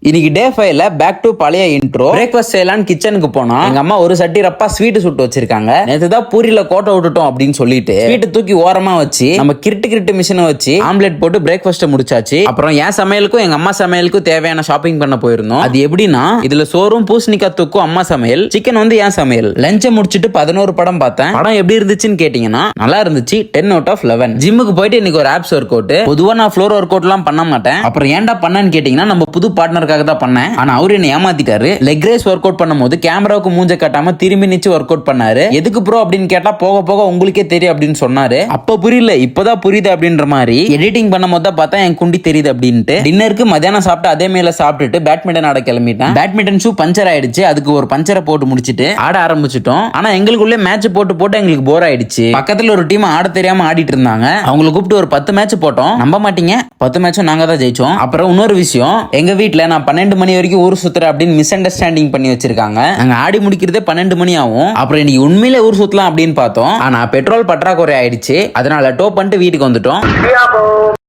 இன்னைக்கு டே 5ல back to பழைய intro. Breakfast செய்யலான்னு கிச்சனுக்கு போனோம். எங்க அம்மா ஒரு சட்டி ரப்பா ஸ்வீட் சுட்டு வச்சிருக்காங்க. நேத்து தான் பூரியில கோட்டை விட்டுட்டோம் அப்படின்னு சொல்லிட்டு ஸ்வீட் தூக்கி ஓரமா வச்சு நம்ம கிரிட்டு மிஷினை வச்சு ஆம்லெட் போட்டு பிரேக்ஃபாஸ்ட் முடிச்சாச்சு. அப்புறம் என் சமையலுக்கும் எங்க அம்மா சமையலுக்கும் தேவையான ஷாப்பிங் பண்ண போயிருந்தோம். அது எப்படின்னா இதுல சோறும் பூசணிக்காய் தூக்கும் அம்மா சமையல், சிக்கன் வந்து என் சமையல். லஞ்சை முடிச்சிட்டு 11 படம் பார்த்தேன். படம் எப்படி இருந்துச்சுன்னு கேட்டீங்கன்னா நல்லா இருந்துச்சு. 10 out of 11. ஜிம்முக்கு போயிட்டு இன்னைக்கு ஒரு ஆப்ஸ் ஒர்க் அவுட். பொதுவா நான் ஃப்ளோர் ஒர்க் அவுட் எல்லாம் பண்ண மாட்டேன். அப்புறம் ஏன்டா பண்ணேன்னு கேட்டீங்கன்னா நம்ம புது பார்ட்னருக்கு தான் பண்ணேன். ஆனா அவரு என்ன ஏமாத்திட்டாரு. லெக் ரேஸ் ஒர்க் அவுட் பண்ணும்போது கேமராவுக்கு மூஞ்ச காட்டாம திரும்பி நிச்சு ஒர்க் அவுட் பண்ணாரு. எதுக்கு ப்ரோ அப்படின்னு கேட்டா போக போக உங்களுக்கே தெரியும் அப்படின்னு சொன்னாரு. அப்ப புரியல, இப்பதான் புரியுது அப்படின்ற மாதிரி எடிட்டிங் பண்ணும்போது தான் பார்த்தா என் குண்டி தெரியுது அப்படின்ட்டு. டின்னருக்கு மத்தியானம் சாப்பிட்டு அதே மேல சாப்பிட்டுட்டு பேட்மிண்டன் ஆட கிளம்பிட்டேன். பேட்மிண்டன் ஷூ பஞ்சர் ஆயிடுச்சு. அதுக்கு ஒரு பஞ்சரை போட்டு முடிச்சிட்டு ஆட ஆரம்பிச்சிட்டோம். ஆனா எங்களுக்குள்ளே மேட்ச் போட்டு போட்டு எங்களுக்கு போர் ஆயிடுச்சு. பக்கத்துல ஒரு டீம் ஆட தெரியாம ஆடிட்டு இருந்தாங்க. அவங்களை கூப்பிட்டு ஒரு 10 மேட்ச் போட்டோம். நம்ப மாட்டீங்க, 10 மேட்சும் நாங்க தான் ஜெயிச்சோம். அப்புறம் இன்னொரு விஷயம், எங்க வீட்டுல நான் 12 மணி வரைக்கும் ஊர் சுத்துற அப்படின்னு மிஸ் அண்டர்ஸ்டாண்டிங் பண்ணி வச்சிருக்காங்க. நாங்க ஆடி முடிக்கிறதே 12 மணி ஆகும். அப்புறம் இன்னைக்கு உண்மையிலே ஊர் சுத்தலாம் அப்படின்னு பார்த்தோம். ஆனா பெட்ரோல் பற்றாக்குறை ஆயிடுச்சு. அதனால டோ பண்ணிட்டு வீட்டுக்கு வந்துட்டோம்.